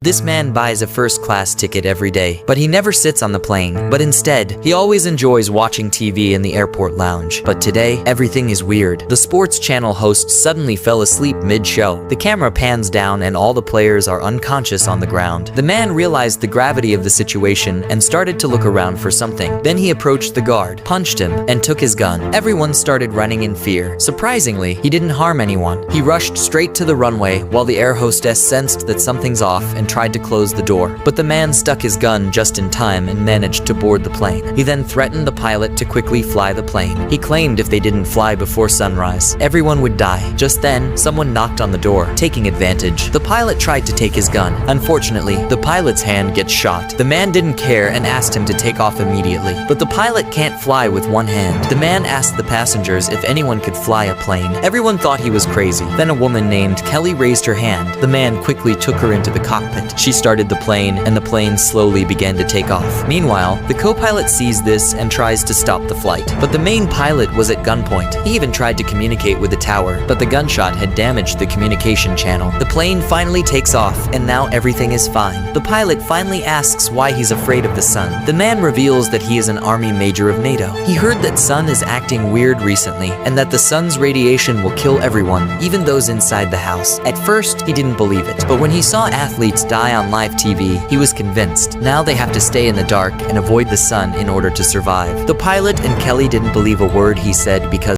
This man buys a first-class ticket every day, but he never sits on the plane. But instead, he always enjoys watching TV in the airport lounge. But today, everything is weird. The sports channel host suddenly fell asleep mid-show. The camera pans down and all the players are unconscious on the ground. The man realized the gravity of the situation and started to look around for something. Then he approached the guard, punched him, and took his gun. Everyone started running in fear. Surprisingly, he didn't harm anyone. He rushed straight to the runway while the air hostess sensed that something's off and tried to close the door. But the man stuck his gun just in time and managed to board the plane. He then threatened the pilot to quickly fly the plane. He claimed if they didn't fly before sunrise, everyone would die. Just then, someone knocked on the door, taking advantage. The pilot tried to take his gun. Unfortunately, the pilot's hand gets shot. The man didn't care and asked him to take off immediately. But the pilot can't fly with one hand. The man asked the passengers if anyone could fly a plane. Everyone thought he was crazy. Then a woman named Kelly raised her hand. The man quickly took her into the cockpit. She started the plane, and the plane slowly began to take off. Meanwhile, the co-pilot sees this and tries to stop the flight. But the main pilot was at gunpoint. He even tried to communicate with the tower, but the gunshot had damaged the communication channel. The plane finally takes off, and now everything is fine. The pilot finally asks why he's afraid of the sun. The man reveals that he is an army major of NATO. He heard that sun is acting weird recently, and that the sun's radiation will kill everyone, even those inside the house. At first, he didn't believe it, but when he saw athletes die on live TV, he was convinced. Now they have to stay in the dark and avoid the sun in order to survive. The pilot and Kelly didn't believe a word he said because